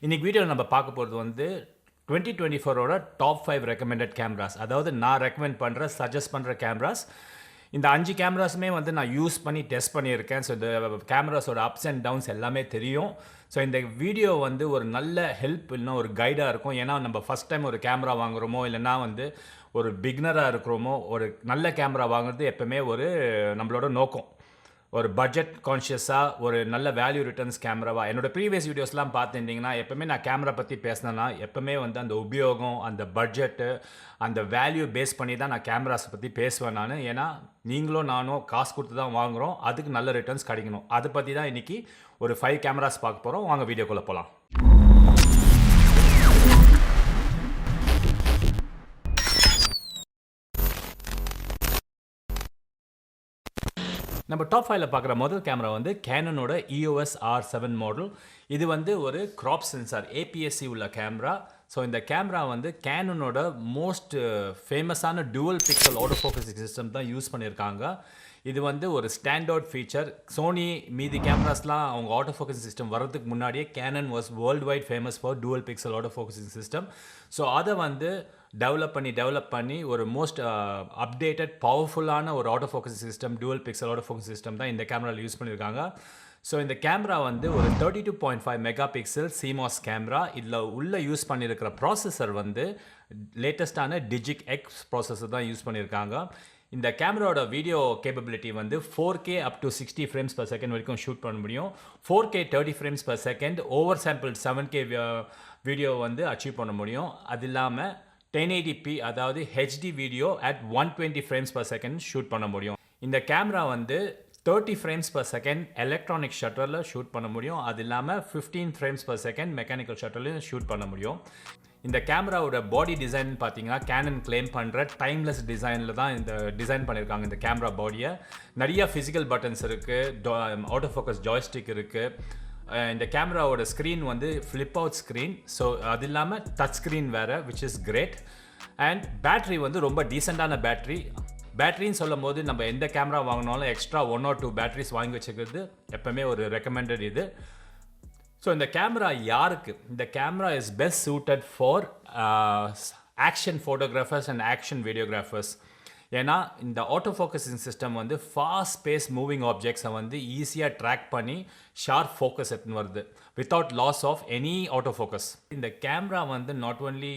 இன்னைக்கு வீடியோவில் நம்ம பார்க்க போகிறது வந்து 2024 டாப் 5 ரெக்கமெண்டட் கேமராஸ். அதாவது நான் ரெக்கமெண்ட் பண்ணுற சஜஸ்ட் பண்ணுற கேமராஸ். இந்த 5 கேமராஸுமே வந்து நான் யூஸ் பண்ணி டெஸ்ட் பண்ணியிருக்கேன். ஸோ இந்த கேமராஸோட அப்ஸ் அண்ட் டவுன்ஸ் எல்லாமே தெரியும். ஸோ இந்த வீடியோ வந்து ஒரு நல்ல ஹெல்ப் இல்லைனா ஒரு கைடாக இருக்கும். ஏன்னா நம்ம ஃபஸ்ட் டைம் ஒரு கேமரா வாங்குகிறோமோ இல்லைனா வந்து ஒரு பிகினராக இருக்கிறோமோ ஒரு நல்ல கேமரா வாங்குறது எப்போவுமே ஒரு நம்மளோட நோக்கம். ஒரு பட்ஜெட் கான்ஷியஸாக ஒரு நல்ல வேல்யூ ரிட்டர்ன்ஸ் கேமராவாக என்னோட ப்ரீவியஸ் வீடியோஸ்லாம் பார்த்துட்டிங்கன்னா எப்போவுமே நான் கேமரா பற்றி பேசினேன்னா எப்போவுமே வந்து அந்த உபயோகம் அந்த பட்ஜெட்டு அந்த வேல்யூ பேஸ் பண்ணி தான் நான் கேமராஸை பற்றி பேசுவேன் நான். ஏன்னா நீங்களும் நானும் காசு கொடுத்து தான் வாங்குகிறோம், அதுக்கு நல்ல ரிட்டர்ன்ஸ் கிடைக்கணும். அதை பற்றி தான் இன்றைக்கி ஒரு 5 கேமராஸ் பார்க்க போகிறோம். வாங்க வீடியோக்குள்ளே போகலாம். நம்ம டாப் 5ல பார்க்குற முதல் கேமரா வந்து கேனனோட EOS R7 மாடல். இது வந்து ஒரு கிராப் சென்சார் APS-C உள்ள கேமரா. ஸோ இந்த கேமரா வந்து கேனனோட மோஸ்ட் ஃபேமஸான dual pixel auto focusing system தான் யூஸ் பண்ணியிருக்காங்க. இது வந்து ஒரு ஸ்டாண்டர்ட் ஃபீச்சர். சோனி மீதி கேமராஸ்லாம் அவங்க ஆட்டோ ஃபோக்கஸிங் சிஸ்டம் வர்றதுக்கு முன்னாடியே Canon was world wide famous for dual pixel auto focusing system. So அதை வந்து டெவலப் பண்ணி ஒரு மோஸ்ட் அப்டேட்டட் பவர்ஃபுல்லான ஒரு auto focus system dual pixel auto focus system தான் இந்த கேமராவில் யூஸ் பண்ணியிருக்காங்க. ஸோ இந்த கேமரா வந்து ஒரு 32.5 மெகா பிக்சல் CMOS கேமரா. இதில் உள்ள யூஸ் பண்ணியிருக்கிற ப்ராசஸர் வந்து லேட்டஸ்டான டிஜிக் எக்ஸ் ப்ராசஸர் தான் யூஸ் பண்ணியிருக்காங்க. இந்த கேமராவோட வீடியோ கேப்பபிலிட்டி வந்து 4K up to 60 frames per second வரைக்கும் ஷூட் பண்ண முடியும். 4K 30 frames per second over sample 7K video வந்து அச்சீவ் பண்ண முடியும். அது இல்லாமல் 1080p அதாவது HD video at 120 frames per second shoot பண்ண முடியும். இந்த கேமரா வந்து 30 ஃப்ரேம்ஸ் பர் செகண்ட் எலக்ட்ரானிக் ஷட்டரில் ஷூட் பண்ண முடியும். அது இல்லாமல் 15 frames per second mechanical ஷட்டர்லையும் shoot பண்ண முடியும். இந்த கேமராவோட பாடி டிசைன் பார்த்தீங்கன்னா கேனன் கிளைம் பண்ணுற டைம்லெஸ் டிசைனில் தான் இந்த டிசைன் பண்ணியிருக்காங்க. இந்த கேமரா பாடியை நிறைய ஃபிசிக்கல் பட்டன்ஸ் இருக்குது, ஆட்டோ ஃபோக்கஸ் ஜாய்ஸ்டிக் இருக்குது. இந்த கேமராவோட ஸ்க்ரீன் வந்து ஃப்ளிப் அவுட் ஸ்க்ரீன். ஸோ அது இல்லாமல் டச் ஸ்க்ரீன் வேறு, which is great. And battery வந்து ரொம்ப டீசெண்டான பேட்ரின்னு சொல்லும் போது நம்ம எந்த கேமரா வாங்கினாலும் எக்ஸ்ட்ரா 1 or 2 பேட்ரிஸ் வாங்கி வச்சுக்கிறது எப்போவுமே ஒரு ரெக்கமெண்டட் இது. ஸோ இந்த கேமரா யாருக்கு? இந்த camera is best suited for action photographers and action videographers. ஏன்னா இந்த ஆட்டோ ஃபோக்கஸிங் சிஸ்டம் வந்து ஃபாஸ்ட் ஸ்பேஸ் மூவிங் ஆப்ஜெக்ட்ஸை வந்து ஈஸியாக ட்ராக் பண்ணி ஷார்ப் ஃபோக்கஸ் எடுத்துன்னு வருது without loss of any auto focus. இந்த கேமரா வந்து not only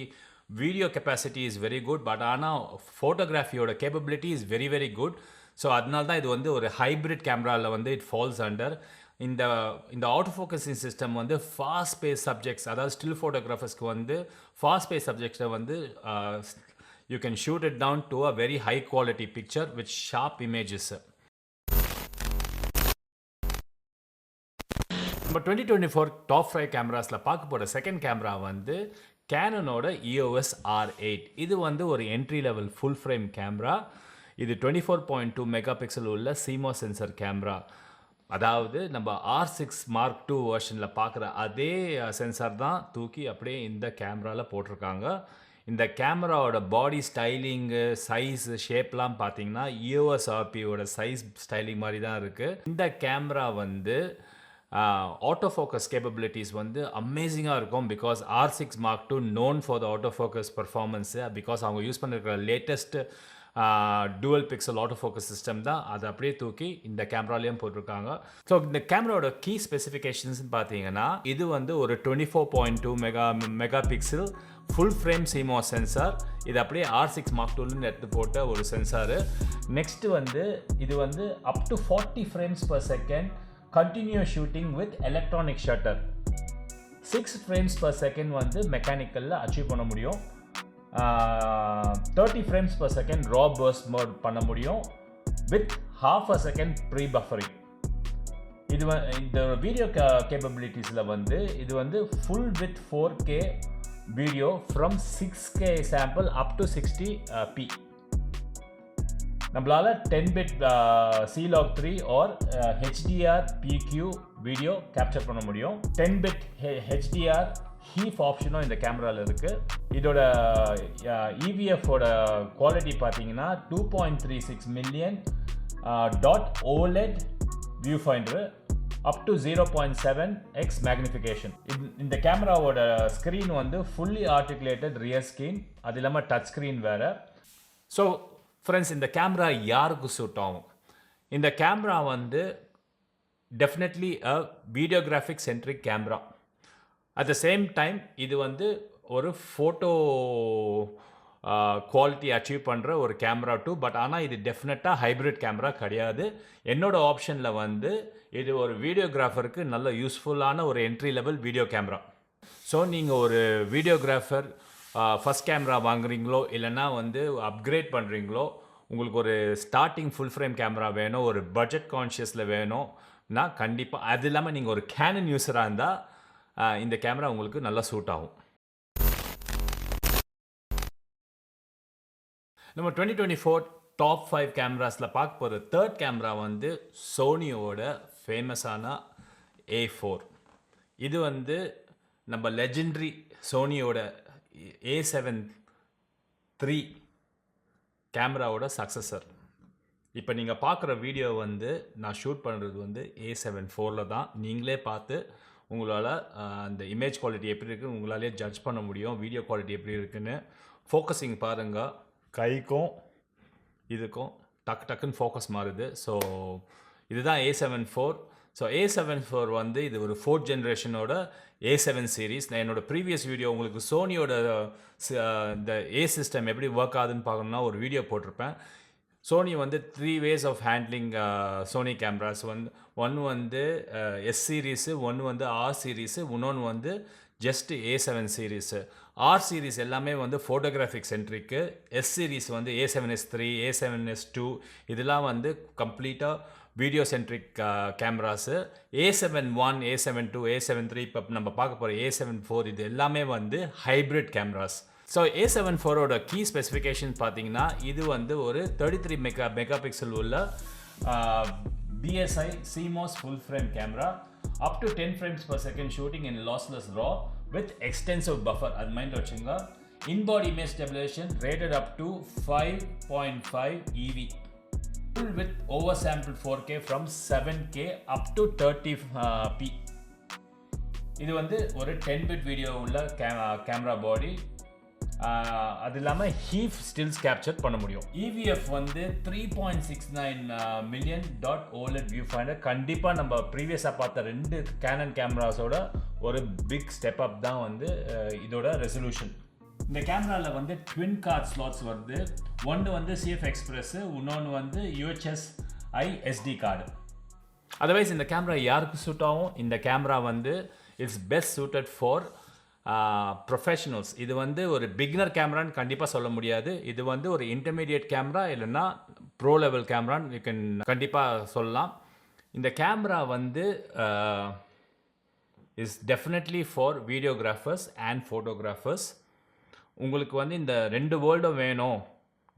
video capacity is very good, but ஆனால் ஃபோட்டோகிராஃபியோட capability is very very good. So அதனால தான் இது வந்து ஒரு ஹைப்ரிட் கேமராவில் வந்து இட் ஃபால்ஸ் அண்டர். இந்த ஆட்டோ ஃபோக்கஸிங் சிஸ்டம் வந்து ஃபாஸ்ட் ஸ்பேஸ் சப்ஜெக்ட்ஸ், அதாவது ஸ்டில் ஃபோட்டோகிராஃபர்ஸ்க்கு வந்து ஃபாஸ்ட் ஸ்பேஸ் சப்ஜெக்ட்ஸை வந்து you can shoot it down to a very high quality picture with sharp images. நம்ம 2024 டாப் 5 கேமராஸில் பார்க்க போகிற செகண்ட் கேமரா வந்து கேனனோட EOS R8. இது வந்து ஒரு entry level full frame camera. இது 24.2 மெகா பிக்சல் உள்ள CMOS சென்சர் கேமரா. அதாவது நம்ம R6 Mark II வெர்ஷனில் பார்க்குற அதே சென்சார் தான் தூக்கி அப்படியே இந்த கேமராவில் போட்டிருக்காங்க. இந்த கேமராவோட பாடி ஸ்டைலிங்கு, சைஸு, ஷேப்லாம் பார்த்தீங்கன்னா EOS RPயோட சைஸ் ஸ்டைலிங் மாதிரி தான் இருக்குது. இந்த கேமரா வந்து ஆட்டோ ஃபோக்கஸ் கேப்பபிலிட்டிஸ் வந்து அமேசிங்காக இருக்கும். Because R6 Mark II known for the auto focus performance. Because அவங்க யூஸ் பண்ணிருக்கிற latest dual pixel auto focus system தான் அதை அப்படியே தூக்கி இந்த கேமராலையும் போட்டிருக்காங்க. ஸோ இந்த கேமராவோட கீ ஸ்பெசிஃபிகேஷன்ஸ்னு பார்த்தீங்கன்னா இது வந்து ஒரு 24.2 mega pixel full frame CMOS sensor. இது அப்படியே R6 Mark IIன்னு எடுத்து போட்ட ஒரு சென்சாரு. நெக்ஸ்ட்டு வந்து இது வந்து up to 40 frames per second continuous shooting with electronic shutter. 6 frames per second வந்து மெக்கானிக்கலில் அச்சீவ் பண்ண முடியும். 30 frames per second raw burst mode பண்ண முடியும் with half a second pre buffering. இது இந்த வீடியோ கேப்பபிலிட்டிஸில் வந்து இது வந்து full with 4K video from 6K sample up to 60p. நம்மளால 10-bit C-Log3 or HDR PQ video capture பண்ண முடியும். 10-bit HDR ஹீஃப் ஆப்ஷனும் இந்த கேமராவில் இருக்குது. இதோட EVF-ஓட குவாலிட்டி பார்த்தீங்கன்னா 2.36 million dot OLED viewfinder up to 0.7x magnification. இந்த கேமராவோட ஸ்க்ரீன் வந்து fully articulated rear screen, அது இல்லாமல் டச் ஸ்க்ரீன் வேறு. ஸோ ஃப்ரெண்ட்ஸ், இந்த கேமரா யாருக்கு சூட் ஆகும்? இந்த கேமரா வந்து definitely a videographic centric camera. At the same time இது வந்து ஒரு ஃபோட்டோ குவாலிட்டி அச்சீவ் பண்ணுற ஒரு கேமரா டூ. பட் ஆனால் இது டெஃபினட்டாக ஹைப்ரிட் கேமரா கிடையாது. என்னோட ஆப்ஷனில் வந்து இது ஒரு வீடியோகிராஃபருக்கு நல்ல யூஸ்ஃபுல்லான ஒரு entry level video camera. So நீங்கள் ஒரு வீடியோகிராஃபர் ஃபஸ்ட் கேமரா வாங்குறீங்களோ இல்லைன்னா வந்து அப்கிரேட் பண்ணுறீங்களோ, உங்களுக்கு ஒரு ஸ்டார்டிங் ஃபுல் ஃப்ரேம் கேமரா வேணும், ஒரு பட்ஜெட் கான்ஷியஸில் வேணும்னா கண்டிப்பாக, அது இல்லாமல் நீங்கள் ஒரு கேனன் யூஸராக இருந்தால் இந்த கேமரா உங்களுக்கு நல்லா சூட் ஆகும். நம்ம 2024 டாப் 5 கேமராஸில் பார்க்க போகிற தேர்ட் கேமரா வந்து சோனியோட ஃபேமஸான A4. இது வந்து நம்ம லெஜெண்டரி சோனியோட A7 III கேமராவோட சக்ஸஸர். இப்போ நீங்கள் பார்க்குற வீடியோ வந்து நான் ஷூட் பண்ணுறது வந்து A7 IV தான். நீங்களே பார்த்து உங்களால் அந்த இமேஜ் குவாலிட்டி எப்படி இருக்குன்னு உங்களாலே ஜட்ஜ் பண்ண முடியும். வீடியோ குவாலிட்டி எப்படி இருக்குன்னு ஃபோக்கஸிங் பாருங்கள். கைக்கும் இதுக்கும் டக்குன்னு ஃபோக்கஸ் மாறுது. ஸோ இதுதான் A7 IV. So A7 IV வந்து இது ஒரு 4th ஜென்ரேஷனோட A7 சீரீஸ். நான் என்னோட ப்ரீவியஸ் வீடியோ உங்களுக்கு சோனியோட இந்த A சிஸ்டம் எப்படி ஒர்க் ஆகுதுன்னு பார்க்கணுன்னா ஒரு வீடியோ போட்டிருப்பேன். சோனி வந்து 3 ways of handling Sony cameras. ஒன்று வந்து S சீரீஸு, ஒன்று வந்து R சீரீஸு, இன்னொன்று வந்து just A7 series. R series எல்லாமே வந்து ஃபோட்டோகிராஃபிக் சென்ட்ரிக்கு. S சீரீஸ் வந்து A7S III, A7S II இதெல்லாம் வந்து கம்ப்ளீட்டாக video centric cameras. A7 I, A7 II, A7 III, இப்போ நம்ம பார்க்க போகிற A7 IV இது எல்லாமே வந்து hybrid cameras. So A7 IV key specification பார்த்தீங்கன்னா, இது வந்து ஒரு 33 மெகா பிக்சல் உள்ள BSI CMOS full frame camera. up to 10 frames per second shooting in lossless RAW with extensive buffer. அது மைண்டில் வச்சுங்க. In-body image stabilization rated up to 5.5 EV. Full with oversampled 4K from 7K up to 30p. இது வந்து ஒரு 10-bit video உள்ள camera பாடி. அது இல்லாமல் ஹீஃப் stills capture பண்ண முடியும். EVF வந்து 3.69 million dot OLED view finder. கண்டிப்பாக நம்ம ப்ரீவியஸாக பார்த்த 2 கேனன் கேமராஸோட ஒரு பிக் ஸ்டெப் அப் தான் வந்து இதோட ரெசல்யூஷன். இந்த கேமராவில் வந்து ட்வின் கார்ட் ஸ்லாட்ஸ் வருது. ஒன்று வந்து CF எக்ஸ்பிரஸ்ஸு, இன்னொன்று வந்து UHS-I SD கார்டு. அதர்வைஸ் இந்த கேமரா யாருக்கு சூட் ஆகும்? இந்த கேமரா வந்து it's best suited for professionals. இது வந்து ஒரு பிகினர் கேமரான்னு கண்டிப்பாக சொல்ல முடியாது. இது வந்து ஒரு இன்டர்மீடியட் கேமரா இல்லைன்னா ப்ரோ லெவல் கேமரான்னு யூ கேன் கண்டிப்பாக சொல்லலாம். இந்த கேமரா வந்து is definitely for videographers and photographers. உங்களுக்கு வந்து இந்த 2 வேர்ல்டும் வேணும்.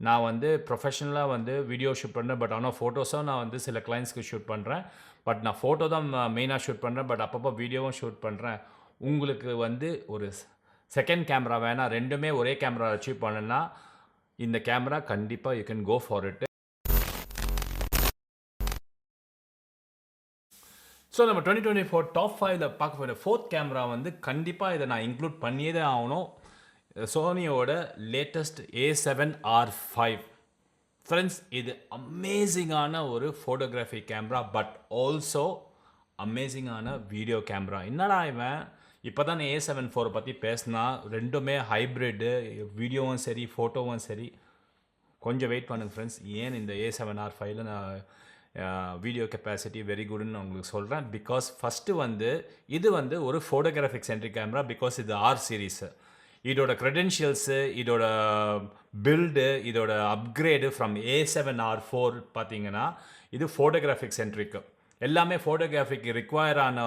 நான் வந்து ப்ரொஃபஷனலாக வந்து வீடியோ ஷூட் பண்ணுறேன், பட் ஆனால் ஃபோட்டோஸும் நான் வந்து சில கிளைண்ட்ஸ்க்கு ஷூட் பண்ணுறேன். பட் நான் ஃபோட்டோ தான் மெயினாக ஷூட் பண்ணுறேன், பட் அப்பப்போ வீடியோவும் ஷூட் பண்ணுறேன். உங்களுக்கு வந்து ஒரு செகண்ட் கேமரா வேணாம், ரெண்டுமே ஒரே கேமரா அச்சீவ் பண்ணுன்னா இந்த கேமரா கண்டிப்பாக you can go for it. So நம்ம 2024 டாப் 5ல பார்க்க போகிற 4th கேமரா வந்து கண்டிப்பாக இதை நான் இன்க்ளூட் பண்ணியே தான் ஆகணும். சோனியோட லேட்டஸ்ட் A7 R5. ஃப்ரெண்ட்ஸ், இது அமேசிங்கான ஒரு ஃபோட்டோகிராஃபி கேமரா, பட் ஆல்சோ அமேசிங்கான வீடியோ கேமரா. என்னடா இவன் இப்போ தான் A7 IV பற்றி பேசினா, ரெண்டுமே ஹைப்ரிட்டு, வீடியோவும் சரி ஃபோட்டோவும் சரி. கொஞ்சம் வெயிட் பண்ணுங்க ஃப்ரெண்ட்ஸ். ஏன் இந்த A7 R5ல நான் வீடியோ கெப்பாசிட்டி வெரி குட்னு நான் உங்களுக்கு சொல்கிறேன். பிகாஸ் ஃபஸ்ட்டு வந்து இது வந்து ஒரு ஃபோட்டோகிராஃபிக் சென்ட்ரிக் கேமரா. பிகாஸ் இது R சீரீஸு. இதோட க்ரெடென்ஷியல்ஸு, இதோட பில்டு, இதோட அப்கிரேடு ஃப்ரம் A7 R4 பார்த்தீங்கன்னா இது ஃபோட்டோகிராஃபிக் சென்ட்ரிக்கு. எல்லாமே ஃபோட்டோகிராஃபிக்கு ரிக்வயர் ஆன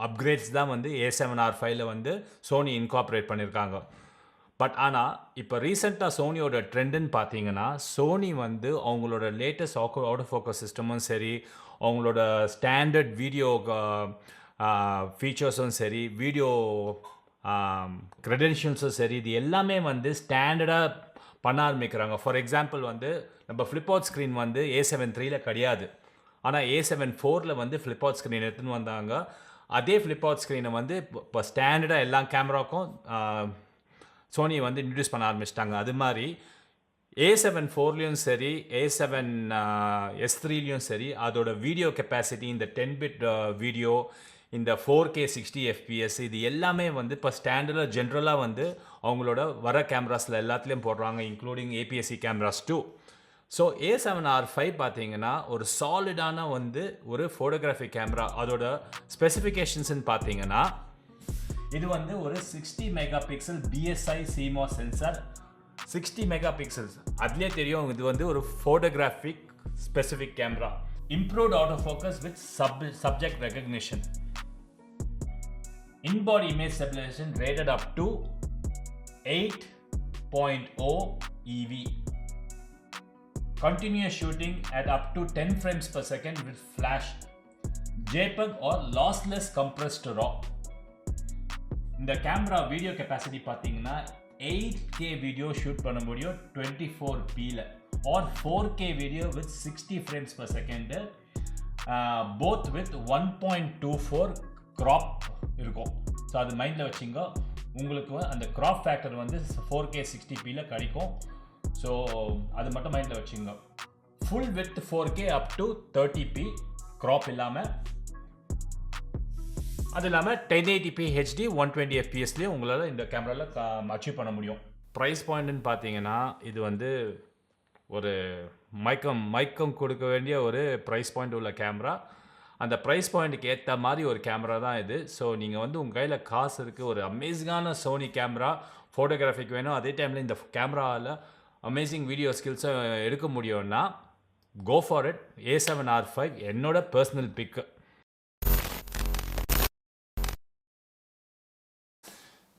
அப்கிரேட்ஸ் தான் வந்து A7 R5ல வந்து சோனி இன்கார்பரேட் பண்ணியிருக்காங்க. பட் ஆனால் இப்போ ரீசெண்டாக சோனியோட ட்ரெண்டுன்னு பார்த்தீங்கன்னா, சோனி வந்து அவங்களோட லேட்டஸ்ட் அவுட் ஃபோக்கஸ் சிஸ்டமும் சரி, அவங்களோட ஸ்டாண்டர்ட் வீடியோ ஃபீச்சர்ஸும் சரி, வீடியோ க்ரெடென்ஷியல்ஸும் சரி, இது எல்லாமே வந்து ஸ்டாண்டர்டாக பண்ண ஆரம்பிக்கிறாங்க. ஃபார் எக்ஸாம்பிள் வந்து நம்ம ஃப்ளிப் அவுட் ஸ்க்ரீன் வந்து A7 IIIல கிடையாது. ஆனால் A7 IV வந்து ஃப்ளிப் அவுட் ஸ்க்ரீன் எடுத்துன்னு வந்தாங்க. அதே ஃப்ளிப் அவுட் ஸ்க்ரீனை வந்து இப்போ ஸ்டாண்டர்டாக எல்லா கேமராவுக்கும் சோனி வந்து இன்ட்ரடியூஸ் பண்ண ஆரம்பிச்சிட்டாங்க. அது மாதிரி A7 IV சரி, A7 S3 சரி, அதோட வீடியோ கெப்பாசிட்டி, இந்த 10-bit வீடியோ, இந்த 4K 60 FPS இது எல்லாமே வந்து இப்போ ஸ்டாண்டர்டாக ஜென்ரலாக வந்து அவங்களோட வர கேமராஸில் எல்லாத்துலேயும் போடுறாங்க, including APS-C cameras two. So A7 R5 பார்த்தீங்கன்னா ஒரு சாலிடான வந்து ஒரு ஃபோட்டோகிராஃபி கேமரா. அதோட ஸ்பெசிஃபிகேஷன்ஸ்ன்னு பார்த்தீங்கன்னா இது வந்து ஒரு 60 mega pixel BSI CMOS sensor. 60 mega pixels அதுலேயே தெரியும் இது வந்து ஒரு photographic specific camera. Improved auto focus with subject recognition. In-body image stabilization rated up to 8.0 EV. Continuous shooting at up to 10 frames per second with flash, JPEG or lossless compressed RAW. இந்த கேமரா video capacity பார்த்தீங்கன்னா 8K video shoot பண்ண முடியும் 24pல, or 4K video with 60 frames per second, both with 1.24 crop இருக்கும். ஸோ அது மைண்டில் வச்சுங்க. உங்களுக்கு அந்த crop factor வந்து 4K 60pல கிடைக்கும். ஸோ அது மட்டும் மைண்டில் வச்சுங்க. Full with 4K up to 30p crop இல்லாமல், அது இல்லாமல் 1080p HD 120 fpsலேயே உங்களால் இந்த கேமராவில் அச்சீவ் பண்ண முடியும். ப்ரைஸ் பாயிண்ட்டுன்னு பார்த்தீங்கன்னா இது வந்து ஒரு மைக்கம் கொடுக்க வேண்டிய ஒரு ப்ரைஸ் பாயிண்ட் உள்ள கேமரா. அந்த ப்ரைஸ் பாயிண்ட்டுக்கு ஏற்ற மாதிரி ஒரு கேமரா தான் இது. ஸோ நீங்கள் வந்து உங்கள் கையில் காசு இருக்குது, ஒரு அமேசிங்கான சோனி கேமரா ஃபோட்டோகிராஃபிக் வேணும், அதே டைமில் இந்த கேமராவில் அமேசிங் வீடியோ ஸ்கில்ஸை எடுக்க முடியும்னா கோ ஃபார் இட். A7 R5 என்னோட பர்சனல் பிக்கு.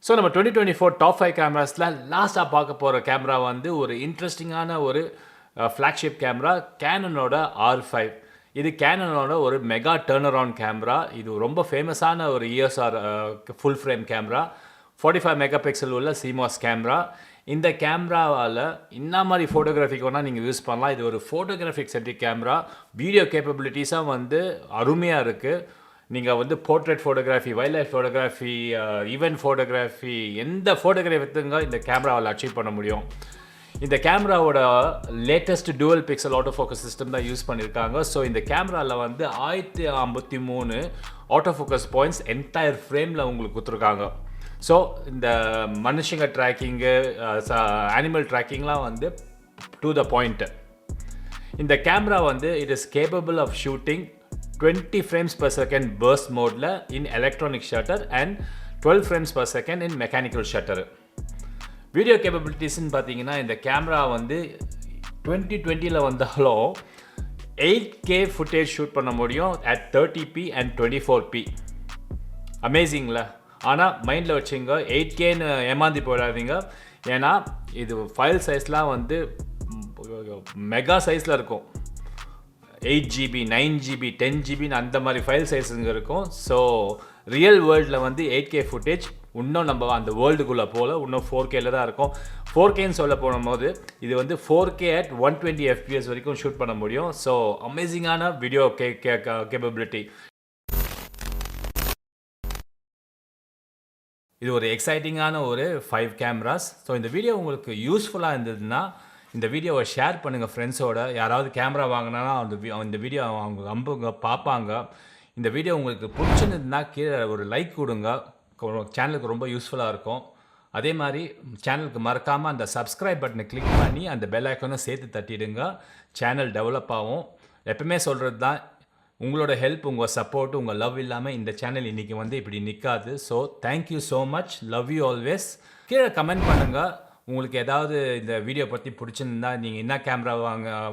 ஸோ நம்ம 2024 டாப் 5 கேமராஸில் லாஸ்ட்டாக பார்க்க போகிற கேமரா வந்து ஒரு இன்ட்ரெஸ்டிங்கான ஒரு ஃப்ளாக்ஷிப் கேமரா, கேனனோட R5. இது கேனனோட ஒரு மெகா டர்ன் அரவுண்ட் கேமரா. இது ரொம்ப ஃபேமஸான ஒரு EOS full frame camera, 45 mega pixel உள்ள CMOS கேமரா. இந்த கேமராவால் என்ன மாதிரி ஃபோட்டோகிராஃபிக் வேணால் நீங்கள் யூஸ் பண்ணலாம். இது ஒரு ஃபோட்டோகிராஃபிக் சென்ட்ரிக் கேமரா. வீடியோ கேப்பபிலிட்டிஸாக வந்து அருமையாக இருக்குது. நீங்கள் வந்து portrait photography, wildlife photography, event photography, எந்த ஃபோட்டோகிராஃபிங்க இந்த கேமராவில் அச்சீவ் பண்ண முடியும். இந்த கேமராவோட latest dual pixel auto focus system தான் யூஸ் பண்ணியிருக்காங்க. ஸோ இந்த கேமராவில் வந்து 1053 ஆட்டோ ஃபோக்கஸ் பாயிண்ட்ஸ் என்டையர் ஃப்ரேமில் உங்களுக்கு கொடுத்துருக்காங்க. ஸோ இந்த மனுஷங்க ட்ராக்கிங்கு, அனிமல் ட்ராக்கிங்லாம் வந்து டு த பாயிண்ட்டு. இந்த கேமரா வந்து it is capable of shooting 20 frames per second burst மோடில் in electronic shutter and 12 frames per second in mechanical shutter. Video கேப்பபிலிட்டிஸ்ன்னு பார்த்தீங்கன்னா இந்த கேமரா வந்து 2020 வந்தாலும் 8K ஃபுட்டேஜ் ஷூட் பண்ண முடியும் அட் 30p அண்ட் 24p. அமேசிங்கில். ஆனால் மைண்டில் வச்சுங்க, 8Kன்னு ஏமாந்தி போயிடாதீங்க. ஏன்னா இது ஃபைல் சைஸ்லாம் வந்து மெகா சைஸில் இருக்கும். 8GB, 9GB, 10GB அந்த மாதிரி ஃபைல் சைஸுங்க இருக்கும். ஸோ ரியல் வேர்ல்டில் வந்து 8K ஃபுட்டேஜ் இன்னும் நம்ம அந்த வேர்ல்டுக்குள்ளே போல் இன்னும் 4Kல தான் இருக்கும். 4Kன்னு சொல்ல போகும்போது இது வந்து 4K at 120 fps வரைக்கும் ஷூட் பண்ண முடியும். ஸோ அமேசிங்கான வீடியோ கேப்பபிலிட்டி. இது ஒரு எக்ஸைட்டிங்கான ஒரு 5 கேமராஸ். ஸோ இந்த வீடியோ உங்களுக்கு யூஸ்ஃபுல்லாக இருந்ததுன்னா இந்த வீடியோவை ஷேர் பண்ணுங்கள் ஃப்ரெண்ட்ஸோட. யாராவது கேமரா வாங்கினா இந்த வீடியோ அவங்க பார்ப்பாங்க. இந்த வீடியோ உங்களுக்கு பிடிச்சிருந்ததுன்னா கீழே ஒரு லைக் கொடுங்க, சேனலுக்கு ரொம்ப யூஸ்ஃபுல்லாக இருக்கும். அதே மாதிரி சேனலுக்கு மறக்காமல் அந்த சப்ஸ்கிரைப் பட்டனை கிளிக் பண்ணி அந்த பெல் ஐக்கானும் சேர்த்து தட்டிடுங்க. சேனல் டெவலப் ஆகும். எப்பவுமே சொல்கிறது தான், உங்களோட ஹெல்ப், உங்கள் சப்போர்ட், உங்கள் லவ் இல்லாமல் இந்த சேனல் இன்றைக்கி வந்து இப்படி நிற்காது. So thank you so much. Love you always. கீழே கமெண்ட் பண்ணுங்கள். உங்களுக்கு ஏதாவது இந்த வீடியோ பற்றி பிடிச்சிருந்தா, நீங்கள் என்ன கேமரா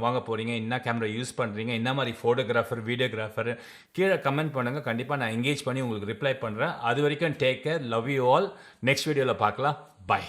வாங்க போகிறீங்க, என்ன கேமரா யூஸ் பண்ணுறீங்க, என்ன மாதிரி ஃபோட்டோகிராஃபர், வீடியோகிராஃபர், கீழே கமெண்ட் பண்ணுங்கள். கண்டிப்பாக நான் என்கேஜ் பண்ணி உங்களுக்கு ரிப்ளை பண்ணுறேன். அது வரைக்கும் take care. Love you all. Next வீடியோவில் பார்க்கலாம். பை.